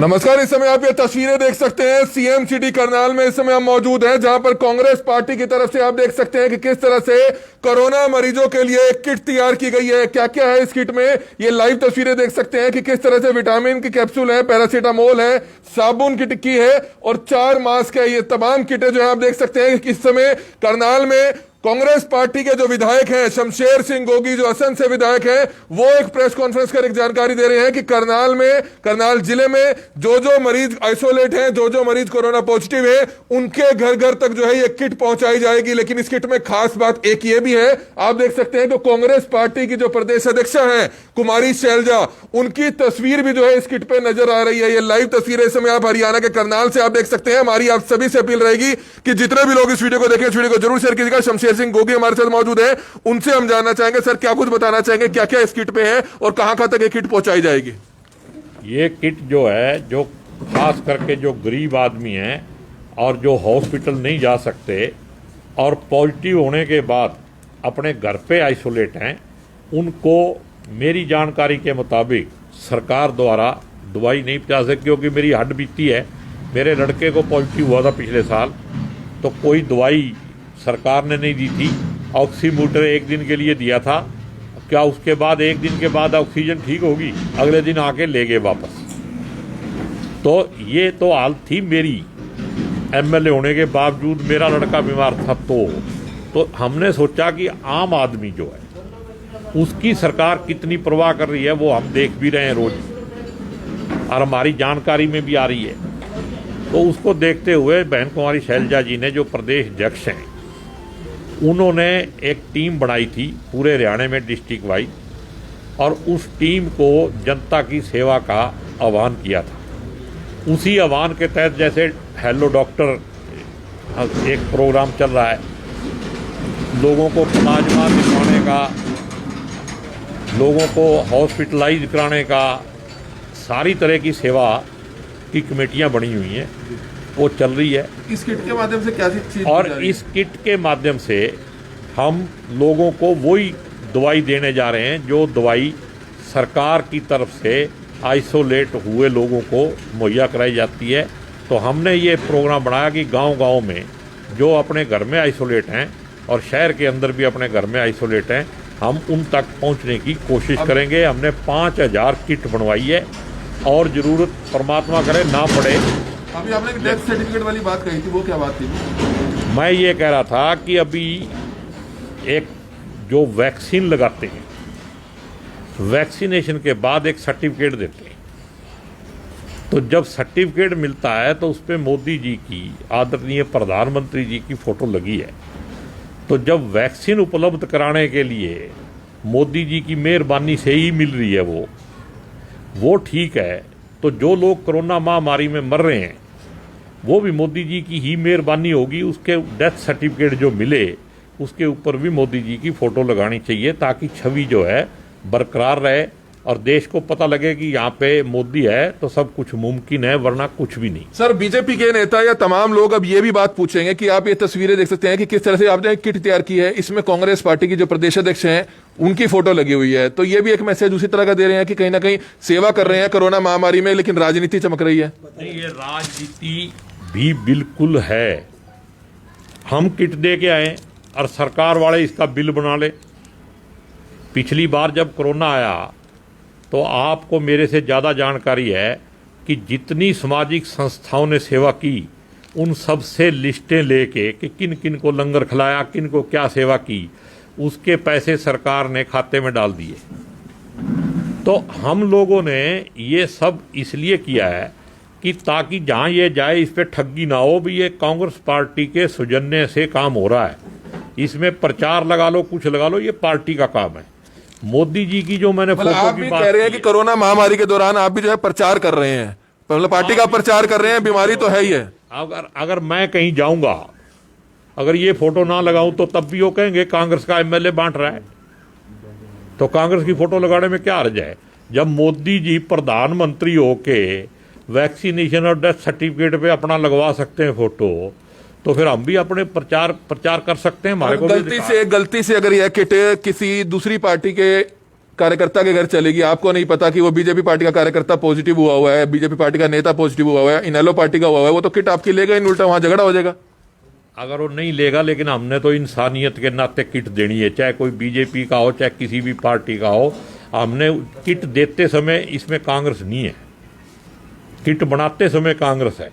नमस्कार। इस समय आप ये तस्वीरें देख सकते हैं सीएम सिटी करनाल में इस समय हम मौजूद हैं, जहां पर कांग्रेस पार्टी की तरफ से आप देख सकते हैं कि किस तरह से कोरोना मरीजों के लिए एक किट तैयार की गई है। क्या क्या है इस किट में, ये लाइव तस्वीरें देख सकते हैं कि किस तरह से विटामिन की कैप्सूल है, पैरासीटामोल है, साबुन की टिक्की है और 4 मास्क है। ये तमाम किटें जो है आप देख सकते हैं कि इस समय करनाल में कांग्रेस पार्टी के जो विधायक हैं शमशेर सिंह गोगी, जो असम से विधायक हैं, वो एक प्रेस कॉन्फ्रेंस कर एक जानकारी दे रहे हैं कि करनाल जिले में जो मरीज आइसोलेट हैं, जो मरीज कोरोना पॉजिटिव है, उनके घर घर तक जो है ये किट पहुंचाई जाएगी। लेकिन इस किट में खास बात एक ये भी है, आप देख सकते हैं कि कांग्रेस पार्टी की जो प्रदेश अध्यक्ष हैं कुमारी शैलजा, उनकी तस्वीर भी जो है इस किट पे नजर आ रही है। ये लाइव तस्वीरें इस समय आप हरियाणा के करनाल से आप देख सकते हैं। हमारी आप सभी से अपील रहेगी कि जितने भी लोग इस वीडियो को देखें, इस वीडियो को जरूर शेयर कीजिएगा। शमशेर सिंह गोगी हमारे साथ मौजूद है, उनसे हम जानना चाहेंगे सर क्या कुछ बताना चाहेंगे, क्या क्या इस किट पे है और कहां तक ये किट पहुंचाई जाएगी। ये किट जो है, जो खास करके जो गरीब आदमी हैं और जो हॉस्पिटल नहीं जा सकते और पॉजिटिव होने के बाद अपने घर पे आइसोलेट हैं, उनको मेरी जानकारी के मुताबिक सरकार द्वारा दवाई नहीं पहुंचा सकती, क्योंकि मेरी हड्ड बीती है। मेरे लड़के को पॉजिटिव हुआ था पिछले साल, तो कोई दवाई सरकार ने नहीं दी थी। ऑक्सीमीटर एक दिन के लिए दिया था, क्या उसके बाद एक दिन के बाद ऑक्सीजन ठीक होगी? अगले दिन आके ले गए वापस। तो ये तो हालत थी मेरी, एमएलए होने के बावजूद मेरा लड़का बीमार था। तो हमने सोचा कि आम आदमी जो है उसकी सरकार कितनी परवाह कर रही है वो हम देख भी रहे हैं रोज, और हमारी जानकारी में भी आ रही है। तो उसको देखते हुए बहन कुमारी शैलजा जी ने, जो प्रदेश अध्यक्ष हैं, उन्होंने एक टीम बनाई थी पूरे हरियाणा में डिस्ट्रिक्ट वाइज, और उस टीम को जनता की सेवा का आह्वान किया था। उसी आह्वान के तहत जैसे हेलो डॉक्टर एक प्रोग्राम चल रहा है, लोगों को प्लाज्मा दिखाने का, लोगों को हॉस्पिटलाइज कराने का, सारी तरह की सेवा की कमेटियां बनी हुई हैं, वो चल रही है। इस किट के माध्यम से क्या चीज, और इस किट के माध्यम से हम लोगों को वही दवाई देने जा रहे हैं जो दवाई सरकार की तरफ से आइसोलेट हुए लोगों को मुहैया कराई जाती है। तो हमने ये प्रोग्राम बनाया कि गांव-गांव में जो अपने घर में आइसोलेट हैं और शहर के अंदर भी अपने घर में आइसोलेट हैं, हम उन तक पहुंचने की कोशिश करेंगे। हमने 5000 किट बनवाई है, और ज़रूरत परमात्मा करे ना पड़े। अभी आपने डेथ सर्टिफिकेट वाली बात कही थी, वो क्या बात थी? मैं ये कह रहा था कि अभी एक जो वैक्सीन लगाते हैं, वैक्सीनेशन के बाद एक सर्टिफिकेट देते हैं, तो जब सर्टिफिकेट मिलता है तो उस पर मोदी जी की, आदरणीय प्रधानमंत्री जी की फ़ोटो लगी है। तो जब वैक्सीन उपलब्ध कराने के लिए मोदी जी की मेहरबानी से ही मिल रही है वो ठीक है। तो जो लोग कोरोना महामारी में मर रहे हैं वो भी मोदी जी की ही मेहरबानी होगी। उसके डेथ सर्टिफिकेट जो मिले उसके ऊपर भी मोदी जी की फ़ोटो लगानी चाहिए, ताकि छवि जो है बरकरार रहे और देश को पता लगे कि यहाँ पे मोदी है तो सब कुछ मुमकिन है, वरना कुछ भी नहीं। सर, बीजेपी के नेता या तमाम लोग अब ये भी बात पूछेंगे कि आप ये तस्वीरें देख सकते हैं कि किस तरह से आपने किट तैयार की है, इसमें कांग्रेस पार्टी की जो प्रदेश अध्यक्ष हैं उनकी फोटो लगी हुई है। तो ये भी एक मैसेज उसी तरह का दे रहे हैं कि कहीं ना कहीं सेवा कर रहे हैं कोरोना महामारी में, लेकिन राजनीति चमक रही है। नहीं, ये राजनीति भी बिल्कुल है। हम किट दे के आए और सरकार वाले इसका बिल बना ले। पिछली बार जब कोरोना आया तो आपको मेरे से ज़्यादा जानकारी है कि जितनी सामाजिक संस्थाओं ने सेवा की, उन सब से लिस्टें लेके कि किन किन को लंगर खिलाया, किन को क्या सेवा की, उसके पैसे सरकार ने खाते में डाल दिए। तो हम लोगों ने ये सब इसलिए किया है कि ताकि जहाँ ये जाए इस पर ठगी ना हो। भी ये कांग्रेस पार्टी के सौजन्य से काम हो रहा है, इसमें प्रचार लगा लो, कुछ लगा लो, ये पार्टी का काम है। मोदी जी की जो मैंने फोटो आप भी कह रहे हैं कि कोरोना महामारी के दौरान आप भी जो है प्रचार कर रहे हैं, मतलब पार्टी का प्रचार कर रहे हैं, बीमारी तो है ही है। अगर मैं कहीं जाऊंगा, अगर ये फोटो ना लगाऊं तो तब भी वो कहेंगे कांग्रेस का एमएलए बांट रहा है। तो कांग्रेस की फोटो लगाने में क्या हर्ज है? जब मोदी जी प्रधानमंत्री होके वैक्सीनेशन और डेथ सर्टिफिकेट पे अपना लगवा सकते हैं फोटो, तो फिर हम भी अपने प्रचार कर सकते हैं। हमारे को गलती से अगर यह किट किसी दूसरी पार्टी के कार्यकर्ता के घर चलेगी, आपको नहीं पता कि वो बीजेपी पार्टी का कार्यकर्ता पॉजिटिव हुआ है, बीजेपी पार्टी का नेता पॉजिटिव हुआ है, इनेलो पार्टी का हुआ है, वो तो किट आपकी लेगा ही, उल्टा वहां झगड़ा हो जाएगा। अगर वो नहीं लेगा, लेकिन हमने तो इंसानियत के नाते किट देनी है, चाहे कोई बीजेपी का हो चाहे किसी भी पार्टी का हो। हमने किट देते समय इसमें कांग्रेस नहीं है, किट बनाते समय कांग्रेस है,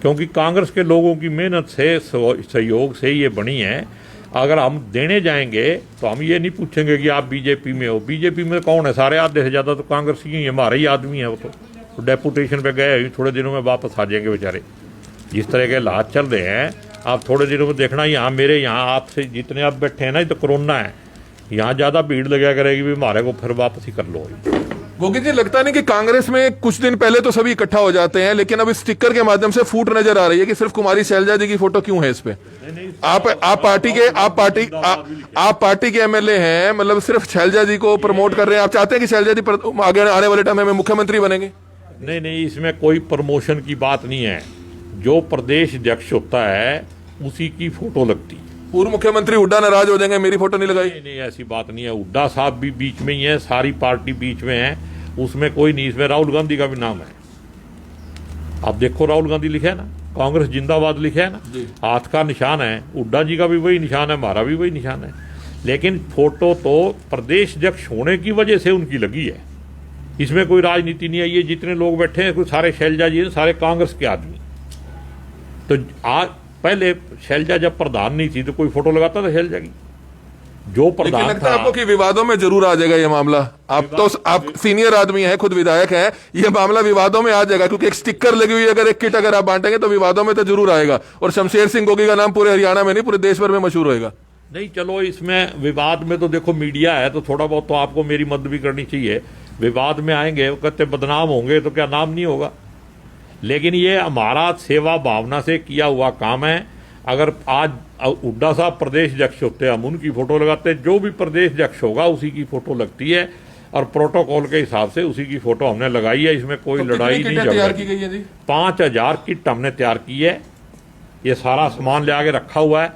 क्योंकि कांग्रेस के लोगों की मेहनत से सहयोग से ये बनी है। अगर हम देने जाएंगे तो हम ये नहीं पूछेंगे कि आप बीजेपी में हो, बीजेपी में कौन है, सारे आधे से ज़्यादा तो कांग्रेस ही हमारे ही आदमी है। वो तो डेपुटेशन पे गए, थोड़े दिनों में वापस आ जाएंगे बेचारे। जिस तरह के हालात चल रहे हैं, आप थोड़े दिनों में देखना, यहाँ मेरे यहाँ आपसे जितने आप बैठे हैं ना, ये तो कोरोना है, यहाँ ज़्यादा भीड़ लगा करेगी भी, हमारे को फिर वापस ही कर लो। गोगी जी, लगता नहीं कि कांग्रेस में कुछ दिन पहले तो सभी इकट्ठा हो जाते हैं, लेकिन अब इस स्टिकर के माध्यम से फूट नजर आ रही है कि सिर्फ कुमारी शैलजा जी की फोटो क्यों है इस पे? आप पार्टी के एमएलए हैं, मतलब सिर्फ शैलजा जी को प्रमोट कर रहे हैं। आप चाहते हैं कि शैलजा जी आगे आने वाले टाइम में मुख्यमंत्री बनेंगे? नहीं, इसमें कोई प्रमोशन की बात नहीं है। जो प्रदेश अध्यक्ष होता है उसी की फोटो लगती है। पूर्व मुख्यमंत्री हुड्डा नाराज हो जाएंगे, मेरी फोटो नहीं लगाई? नहीं, ऐसी बात नहीं है। हुड्डा साहब भी बीच में ही है, सारी पार्टी बीच में है, उसमें कोई नहीं। इसमें राहुल गांधी का भी नाम है। आप देखो, राहुल गांधी लिखा है ना, कांग्रेस जिंदाबाद लिखा है ना, हाथ का निशान है। हुड्डा जी का भी वही निशान है, हमारा भी वही निशान है। लेकिन फोटो तो प्रदेश अध्यक्ष होने की वजह से उनकी लगी है, इसमें कोई राजनीति नहीं है। ये जितने लोग बैठे हैं, सारे शैलजा जी हैं, सारे कांग्रेस के आदमी। तो आज पहले शैलजा जब प्रधान नहीं थी तो कोई फोटो लगाता था शैलजा की? जो प्रधान लगता है आपको कि विवादों में जरूर आ जाएगा ये मामला? आप सीनियर आदमी हैं, खुद विधायक हैं, ये मामला विवादों में आ जाएगा, क्योंकि एक स्टिकर लगी हुई है, अगर एक किट अगर आप बांटेंगे तो विवादों में तो जरूर आएगा। और शमशेर सिंह गोगी का नाम पूरे हरियाणा में नहीं, पूरे देश भर में मशहूर होगा। नहीं, चलो इसमें विवाद में तो देखो मीडिया है, तो थोड़ा बहुत तो आपको मेरी मदद भी करनी चाहिए। विवाद में आएंगे, वो कहते बदनाम होंगे, तो क्या नाम नहीं होगा? लेकिन ये हमारा सेवा भावना से किया हुआ काम है। अगर आज हुड्डा साहब प्रदेश अध्यक्ष होते, हम उनकी फोटो लगाते, जो भी प्रदेश अध्यक्ष होगा उसी की फोटो लगती है, और प्रोटोकॉल के हिसाब से उसी की फोटो हमने लगाई है। इसमें कोई लड़ाई नहीं तैयार की गई है जी? 5000 किट हमने तैयार की है। ये सारा सामान ले आके रखा हुआ है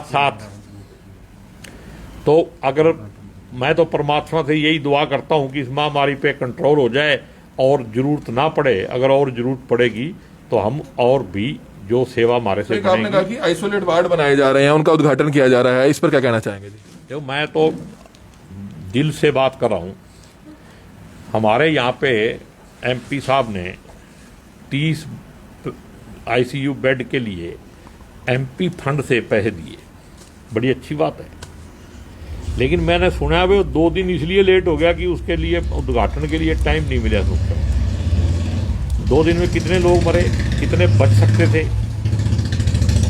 साथ। तो अगर मैं तो परमात्मा से यही दुआ करता हूं कि इस महामारी पे कंट्रोल हो जाए और जरूरत ना पड़े। अगर और जरूरत पड़ेगी तो हम और भी जो सेवा हमारे से बनेगी। आपने कहा कि आइसोलेट वार्ड बनाए जा रहे हैं, उनका उद्घाटन किया जा रहा है, इस पर क्या कहना चाहेंगे जी? तो मैं तो दिल से बात कर रहा हूँ। हमारे यहाँ पे एमपी साहब ने 30 आईसीयू बेड के लिए एमपी फंड से पैसे दिए, बड़ी अच्छी बात है। लेकिन मैंने सुना है वो 2 दिन इसलिए लेट हो गया कि उसके लिए उद्घाटन के लिए टाइम नहीं मिला। सोचता 2 दिन में कितने लोग मरे, कितने बच सकते थे?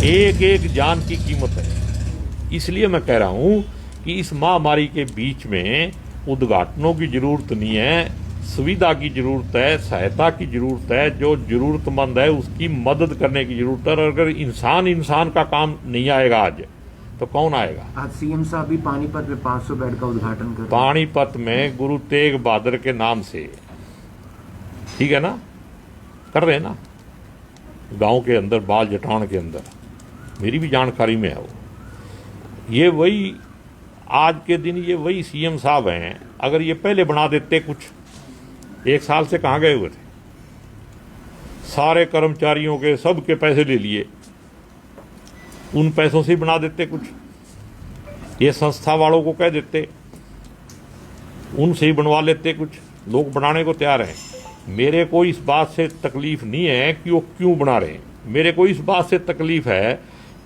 एक एक जान की कीमत है। इसलिए मैं कह रहा हूं कि इस महामारी के बीच में उद्घाटनों की जरूरत नहीं है, सुविधा की जरूरत है, सहायता की जरूरत है। जो जरूरतमंद है उसकी मदद करने की जरूरत है। और अगर इंसान का काम नहीं आएगा आज, तो कौन आएगा? आज सीएम साहब भी पानीपत में 500 बेड का उद्घाटन कर, पानीपत में गुरु तेग बहादुर के नाम से, ठीक है ना, कर रहे हैं ना, गांव के अंदर, बाल जटान के अंदर, मेरी भी जानकारी में है वो। ये वही आज के दिन ये वही सीएम साहब हैं। अगर ये पहले बना देते, कुछ 1 साल से कहाँ गए हुए थे? सारे कर्मचारियों के सबके पैसे ले लिए, उन पैसों से ही बना देते कुछ। ये संस्था वालों को कह देते, उनसे ही बनवा लेते कुछ। लोग बनाने को तैयार हैं। मेरे को इस बात से तकलीफ नहीं है कि वो क्यों बना रहे हैं। मेरे को इस बात से तकलीफ है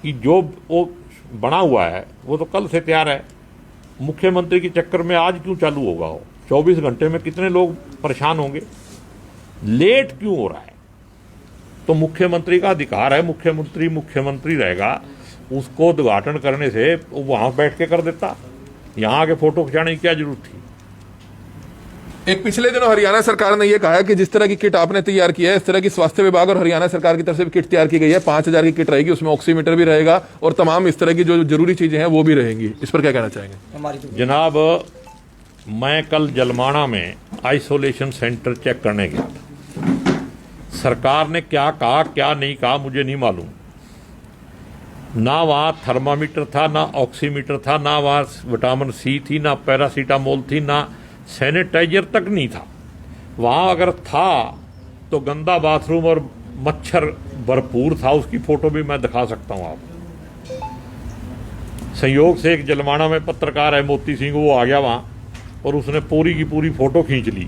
कि जो वो बना हुआ है वो तो कल से तैयार है। मुख्यमंत्री के चक्कर में आज क्यों चालू होगा? वो 24 घंटे में कितने लोग परेशान होंगे? लेट क्यों हो रहा है? तो मुख्यमंत्री का अधिकार है, मुख्यमंत्री रहेगा, उसको उद्घाटन करने से वहां बैठ के कर देता। यहाँ आके फोटो खिंचाने की क्या जरूरत थी? एक पिछले दिनों हरियाणा सरकार ने यह कहा है कि जिस तरह की किट आपने तैयार की है, इस तरह की स्वास्थ्य विभाग और हरियाणा सरकार की तरफ से भी किट तैयार की गई है। 5000 की किट रहेगी, उसमें ऑक्सीमीटर भी रहेगा और तमाम इस तरह की जो जरूरी चीजें हैं वो भी रहेंगी। इस पर क्या कहना चाहेंगे? जनाब, मैं कल जलमाना में आइसोलेशन सेंटर चेक करने गया था। सरकार ने क्या कहा क्या नहीं कहा मुझे नहीं मालूम, ना वहाँ थर्मामीटर था, ना ऑक्सीमीटर था, ना वहाँ विटामिन सी थी, ना पैरासीटामोल थी, ना सैनिटाइजर तक नहीं था। वहाँ अगर था तो गंदा बाथरूम और मच्छर भरपूर था, उसकी फोटो भी मैं दिखा सकता हूँ आपको। संयोग से एक जलवाना में पत्रकार है मोती सिंह, वो आ गया वहाँ और उसने पूरी की पूरी फोटो खींच ली,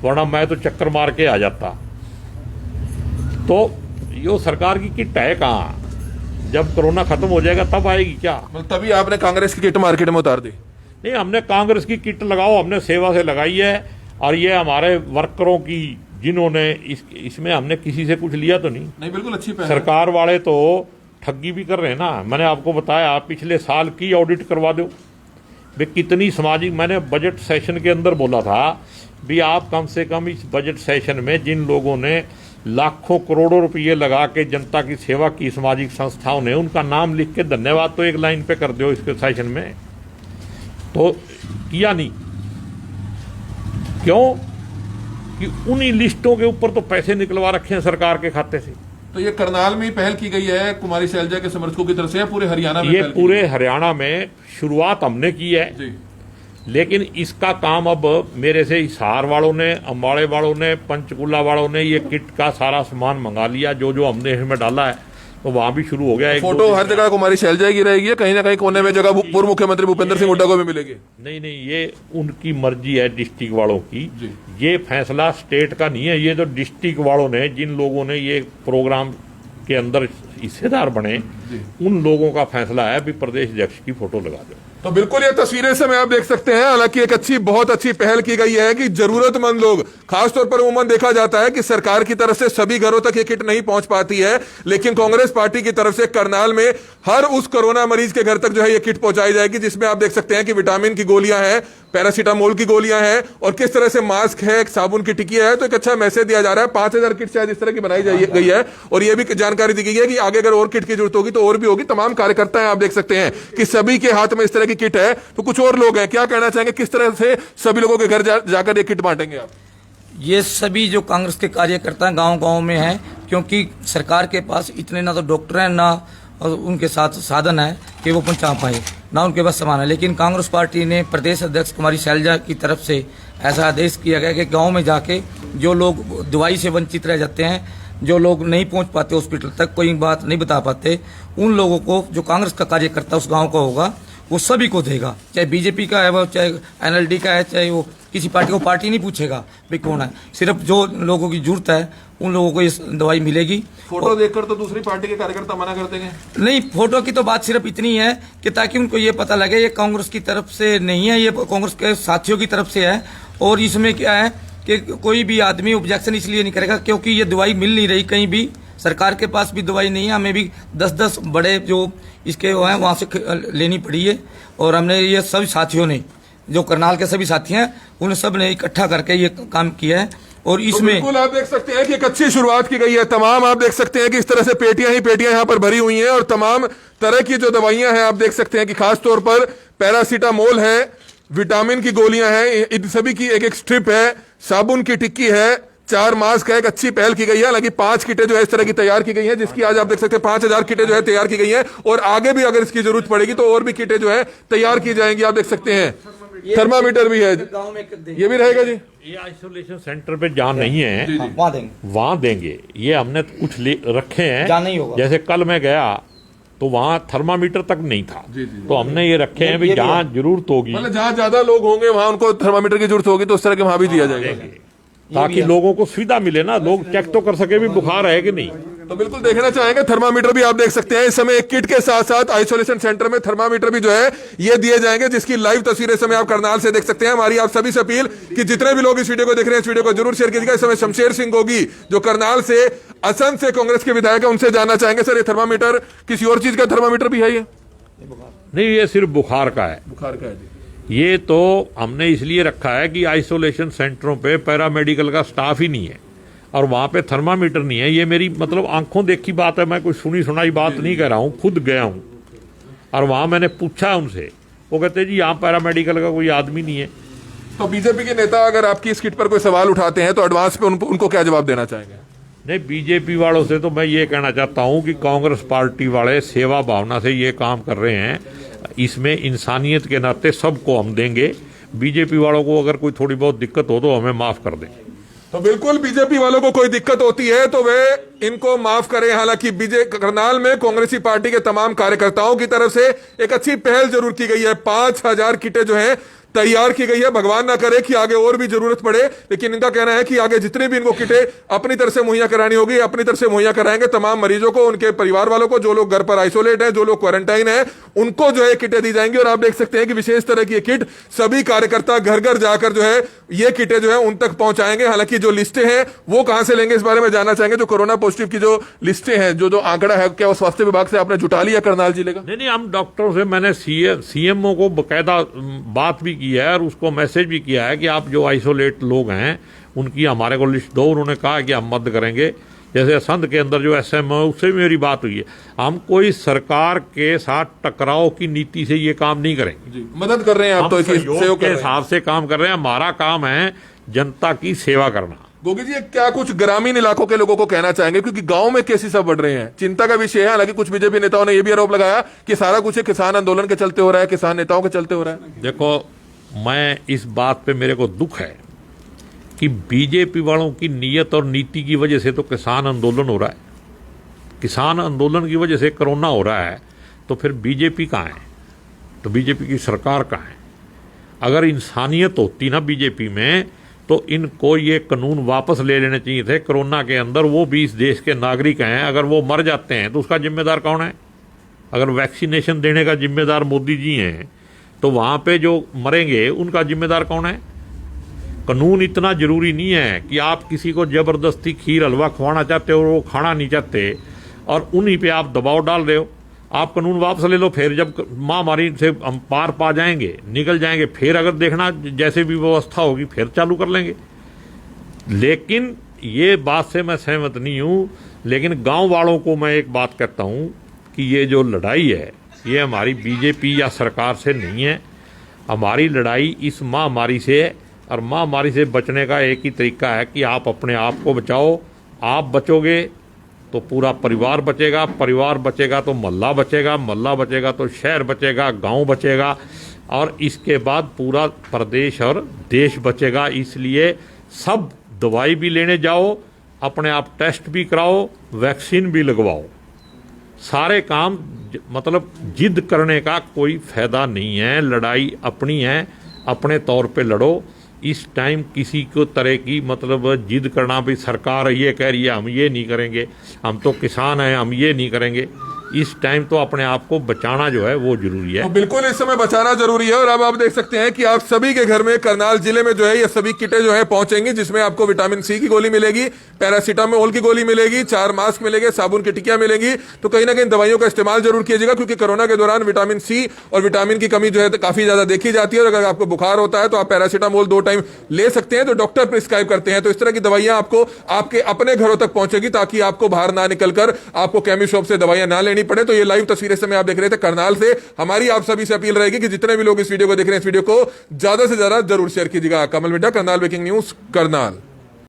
वरना मैं तो चक्कर मार के आ जाता। तो यो सरकार की किट है कहाँ? जब कोरोना खत्म हो जाएगा तब आएगी क्या? मतलब तभी आपने कांग्रेस की किट मार्केट में उतार दी? नहीं, हमने कांग्रेस की किट लगाओ, हमने सेवा से लगाई है। और ये हमारे वर्करों की, जिन्होंने इसमें हमने किसी से कुछ लिया तो नहीं, बिल्कुल अच्छी पहल है। सरकार वाले तो ठगी भी कर रहे हैं ना। मैंने आपको बताया, पिछले साल की ऑडिट करवा दो भी कितनी सामाजिक, मैंने बजट सेशन के अंदर बोला था भी आप कम से कम इस बजट सेशन में जिन लोगों ने लाखों करोड़ों रुपये लगा के जनता की सेवा की, सामाजिक संस्थाओं ने, उनका नाम लिख के धन्यवाद तो एक लाइन पे कर दो इसके सेशन में। तो किया नहीं, क्यों? कि उन्हीं लिस्टों के ऊपर तो पैसे निकलवा रखे हैं सरकार के खाते से। तो ये करनाल में ही पहल की गई है कुमारी शैलजा के समर्थकों की तरफ से, या पूरे हरियाणा में? ये पूरे हरियाणा में शुरुआत हमने की है जी। लेकिन इसका काम अब मेरे से हिसार वालों ने, अम्बाड़े वालों ने, पंचकुला वालों ने ये किट का सारा सामान मंगा लिया, जो जो हमने इसमें डाला है, तो वहां भी शुरू हो गया। एक फोटो हर जगह कुमारी शैलजा की रहेगी, कहीं ना कहीं कोने में जगह पूर्व मुख्यमंत्री भूपेंद्र सिंह हुड्डा को भी मिलेगी? नहीं, ये उनकी मर्जी है डिस्ट्रिक्ट वालों की। जी। ये फैसला स्टेट का नहीं है, ये तो डिस्ट्रिक्ट वालों ने, जिन लोगों ने ये प्रोग्राम के अंदर हिस्सेदार बने, उन लोगों का फैसला है भी प्रदेश अध्यक्ष की फोटो लगा दो। तो बिल्कुल ये तस्वीरें से में आप देख सकते हैं, हालांकि एक अच्छी, बहुत अच्छी पहल की गई है कि जरूरतमंद लोग, खासतौर पर उमूमन देखा जाता है कि सरकार की तरफ से सभी घरों तक ये किट नहीं पहुंच पाती है, लेकिन कांग्रेस पार्टी की तरफ से करनाल में हर उस कोरोना मरीज के घर तक जो है ये किट पहुंचाई जाएगी, जिसमें आप देख सकते हैं कि विटामिन की गोलियां हैं, पैरासीटामोल की गोलियां हैं और किस तरह से मास्क है, साबुन की टिकिया है। तो एक अच्छा मैसेज दिया जा रहा है। 5000 किट शायद इस तरह की बनाई गई है और यह भी जानकारी दी गई है कि आगे अगर और किट की जरूरत होगी तो और भी होगी। तमाम कार्यकर्ता हैं, आप देख सकते हैं कि सभी के हाथ में इस तरह की किट है। तो कुछ और लोग हैं, क्या कहना चाहेंगे, किस तरह से सभी लोगों के घर जाकर ये किट बांटेंगे आप? ये सभी जो कांग्रेस के कार्यकर्ता गांव-गांव में हैं, क्योंकि सरकार के पास इतने ना तो डॉक्टर हैं, ना और उनके साथ साधन है कि वो पहुंचा पाए, ना उनके पास सामान है। लेकिन कांग्रेस पार्टी ने प्रदेश अध्यक्ष कुमारी शैलजा की तरफ से ऐसा आदेश किया गया कि गांव में जाके जो लोग दवाई से वंचित रह जाते हैं, जो लोग नहीं पहुंच पाते हॉस्पिटल तक, कोई बात नहीं बता पाते, उन लोगों को जो कांग्रेस का कार्यकर्ता उस गाँव का होगा वो सभी को देगा। चाहे बीजेपी का है वो, चाहे एनएलडी का है, चाहे वो किसी पार्टी को, पार्टी नहीं पूछेगा भाई कौन है, सिर्फ जो लोगों की जरूरत है उन लोगों को ये दवाई मिलेगी। फोटो देखकर तो दूसरी पार्टी के कार्यकर्ता मना कर देंगे? नहीं, फोटो की तो बात सिर्फ इतनी है कि ताकि उनको ये पता लगे ये कांग्रेस की तरफ से नहीं है, ये कांग्रेस के साथियों की तरफ से है। और इसमें क्या है कि कोई भी आदमी ऑब्जेक्शन इसलिए नहीं करेगा क्योंकि ये दवाई मिल नहीं रही कहीं भी, सरकार के पास भी दवाई नहीं है, हमें भी 10-10 बड़े जो इसके वो हैं वहाँ से लेनी पड़ी है। और हमने ये सभी साथियों ने, जो करनाल के सभी साथी हैं, उन सब ने इकट्ठा करके ये काम किया है। और इसमें बिल्कुल आप देख सकते हैं कि एक अच्छी शुरुआत की गई है। तमाम आप देख सकते हैं कि इस तरह से पेटियां ही पेटियां यहाँ पर भरी हुई हैं और तमाम तरह की जो दवाइयां हैं आप देख सकते हैं कि खासतौर पर पैरासीटामोल है, विटामिन की गोलियां हैं, इन सभी की एक एक स्ट्रिप है, साबुन की टिक्की है, 4 मास्क है। एक अच्छी पहल की गई है। हालांकि 5 किटें जो है इस तरह की तैयार की गई हैं, जिसकी आज आप देख सकते हैं 5000 किटें जो है तैयार की गई हैं और आगे भी अगर इसकी जरूरत पड़ेगी तो और भी किटें जो है तैयार की जाएंगी। आप देख सकते हैं थर्मामीटर भी है, गाँव में ये भी रहेगा जी। ये आइसोलेशन सेंटर पे जहाँ नहीं है वहाँ देंगे। ये हमने कुछ रखे हैं, जहाँ नहीं होगा। जैसे कल मैं गया तो वहाँ थर्मामीटर तक नहीं था, तो हमने ये रखे हैं भी जहाँ जरूरत होगी, मतलब जहाँ ज्यादा लोग होंगे वहाँ उनको थर्मामीटर की जरूरत होगी तो उस तरह के वहाँ भी दिया जाएगा, ताकि लोगों को सुविधा मिले ना, लोग चेक तो कर सके भी बुखार है कि नहीं। तो बिल्कुल देखना चाहेंगे। थर्मामीटर भी आप देख सकते हैं इस समय एक किट के साथ साथ आइसोलेशन सेंटर में थर्मामीटर भी जो है ये दिए जाएंगे, जिसकी लाइव तस्वीरें समय आप करनाल से देख सकते हैं। हमारी आप सभी से अपील कि जितने भी लोग इस वीडियो को देख रहे हैं इस वीडियो को जरूर शेयर कीजिएगा। इस समय शमशेर सिंह गोगी जो करनाल से, असम से कांग्रेस के विधायक है, उनसे जानना चाहेंगे सर ये थर्मामीटर किसी और चीज का थर्मामीटर भी है? ये नहीं, ये सिर्फ बुखार का है। बुखार का है जी। ये तो हमने इसलिए रखा है कि आइसोलेशन सेंटरों पे पैरामेडिकल का स्टाफ ही नहीं है और वहाँ पे थर्मामीटर नहीं है। ये मेरी मतलब आंखों देखी बात है, मैं कोई सुनी सुनाई बात नहीं कर रहा हूँ, खुद गया हूँ और वहाँ मैंने पूछा उनसे, वो कहते जी यहाँ पैरामेडिकल का कोई आदमी नहीं है। तो बीजेपी के नेता अगर आपकी इस किट पर कोई सवाल उठाते हैं तो एडवांस पे उनको क्या जवाब देना चाहेंगे? नहीं, बीजेपी वालों से तो मैं ये कहना चाहता हूँ कि कांग्रेस पार्टी वाले सेवा भावना से ये काम कर रहे हैं, इसमें इंसानियत के नाते सबको हम देंगे। बीजेपी वालों को अगर कोई थोड़ी बहुत दिक्कत हो तो हमें माफ़ कर दें। तो बिल्कुल बीजेपी वालों को कोई दिक्कत होती है तो वे इनको माफ करें। हालांकि करनाल में कांग्रेसी पार्टी के तमाम कार्यकर्ताओं की तरफ से एक अच्छी पहल जरूर की गई है। 5000 किटें जो हैं तैयार की गई है। भगवान ना करे कि आगे और भी जरूरत पड़े, लेकिन इनका कहना है कि आगे जितनी भी इनको किटें अपनी तरफ से मुहैया करानी होगी, अपनी तरफ से मुहैया कराएंगे। तमाम मरीजों को, उनके परिवार वालों को, जो लोग घर पर आइसोलेट हैं, जो लोग क्वारंटाइन है, उनको जो है किटें दी जाएंगी। और आप देख सकते हैं कि विशेष तरह की ये किट सभी कार्यकर्ता घर घर जाकर जो है ये किटें जो है उन तक पहुंचाएंगे। हालांकि जो लिस्टें हैं वो कहां से लेंगे, इस बारे में जानना चाहेंगे। जो कोरोना पॉजिटिव की जो लिस्टें हैं, जो आंकड़ा है, क्या वो स्वास्थ्य विभाग से आपने जुटा लिया करनाल जिले का? नहीं, हम डॉक्टरों से, मैंने सीएमओ को बकायदा बात भी की है और उसको मैसेज भी किया है कि आप जो आइसोलेट लोग हैं उनकी हमारे को लिस्ट दो। उन्होंने कहा कि हम मदद करेंगे। जैसे संध के अंदर जो एसएमओ है उससे भी मेरी बात हुई है। हम कोई सरकार के साथ टकराव की नीति से ये काम नहीं करेंगे। मदद कर रहे हैं आप, तो सहयोग के हिसाब से काम कर रहे हैं। हमारा काम है जनता की सेवा करना। गोगी जी, क्या कुछ ग्रामीण इलाकों के लोगों को कहना चाहेंगे, क्योंकि गांव में केसेस सब बढ़ रहे हैं, चिंता का विषय है। हालांकि कुछ बीजेपी नेताओं ने यह भी आरोप लगाया कि सारा कुछ किसान आंदोलन के चलते हो रहा है, किसान नेताओं के चलते हो रहा है। देखो, मैं इस बात पे मेरे को दुख है कि बीजेपी वालों की नीयत और नीति की वजह से तो किसान आंदोलन हो रहा है। किसान आंदोलन की वजह से कोरोना हो रहा है, तो फिर बीजेपी कहाँ है? तो बीजेपी की सरकार कहाँ है? अगर इंसानियत होती ना बीजेपी में, तो इनको ये कानून वापस ले लेने चाहिए थे। कोरोना के अंदर वो भी इस देश के नागरिक हैं, अगर वो मर जाते हैं तो उसका जिम्मेदार कौन है? अगर वैक्सीनेशन देने का जिम्मेदार मोदी जी हैं, तो वहाँ पे जो मरेंगे उनका जिम्मेदार कौन है? कानून इतना जरूरी नहीं है कि आप किसी को जबरदस्ती खीर हलवा खवाना चाहते हो और वो खाना नहीं चाहते और उन्हीं पे आप दबाव डाल रहे हो। आप कानून वापस ले लो, फिर जब महामारी से हम पार पा जाएंगे, निकल जाएंगे, फिर अगर देखना जैसे भी व्यवस्था होगी फिर चालू कर लेंगे। लेकिन ये बात से मैं सहमत नहीं हूँ। लेकिन गांव वालों को मैं एक बात कहता हूँ कि ये जो लड़ाई है ये हमारी बीजेपी या सरकार से नहीं है। हमारी लड़ाई इस महामारी से है, और महामारी से बचने का एक ही तरीका है कि आप अपने आप को बचाओ। आप बचोगे तो पूरा परिवार बचेगा, परिवार बचेगा तो मोहल्ला बचेगा, मोहल्ला बचेगा तो शहर बचेगा, गांव बचेगा, और इसके बाद पूरा प्रदेश और देश बचेगा। इसलिए सब दवाई भी लेने जाओ, अपने आप टेस्ट भी कराओ, वैक्सीन भी लगवाओ। सारे काम मतलब जिद करने का कोई फायदा नहीं है। लड़ाई अपनी है, अपने तौर पे लड़ो। इस टाइम किसी को तरह की मतलब जिद करना भी सरकार ये कह रही है हम ये नहीं करेंगे, हम तो किसान हैं हम ये नहीं करेंगे, इस टाइम तो अपने आप को बचाना जो है वो जरूरी है। तो बिल्कुल इस समय बचाना जरूरी है। और अब आप देख सकते हैं कि आप सभी के घर में करनाल जिले में जो है ये सभी किटें जो है पहुंचेंगी, जिसमें आपको विटामिन सी की गोली मिलेगी, पैरासीटामोल की गोली मिलेगी, 4 मास्क मिलेंगे, साबुन की टिकियां मिलेंगी। तो कहीं ना कहीं दवाइयों का इस्तेमाल जरूर कीजिएगा, क्योंकि कोरोना के दौरान विटामिन सी और विटामिन की कमी जो है काफी ज्यादा देखी जाती है। और अगर आपको बुखार होता है तो आप पैरासीटामोल 2 टाइम ले सकते हैं, जो डॉक्टर प्रिस्क्राइब करते हैं। तो इस तरह की दवाइयां आपको आपके अपने घरों तक पहुंचेगी, ताकि आपको बाहर ना निकलकर आपको केमी शॉप से दवाइयां ना लेनी पड़े। तो ये लाइव तस्वीरें इस समय आप देख रहे थे करनाल से। हमारी आप सभी से अपील रहेगी कि जितने भी लोग इस वीडियो को देख रहे हैं, इस वीडियो को ज्यादा से ज्यादा जरूर शेयर कीजिएगा। कमल मिड्डा, करनाल ब्रेकिंग न्यूज, करनाल।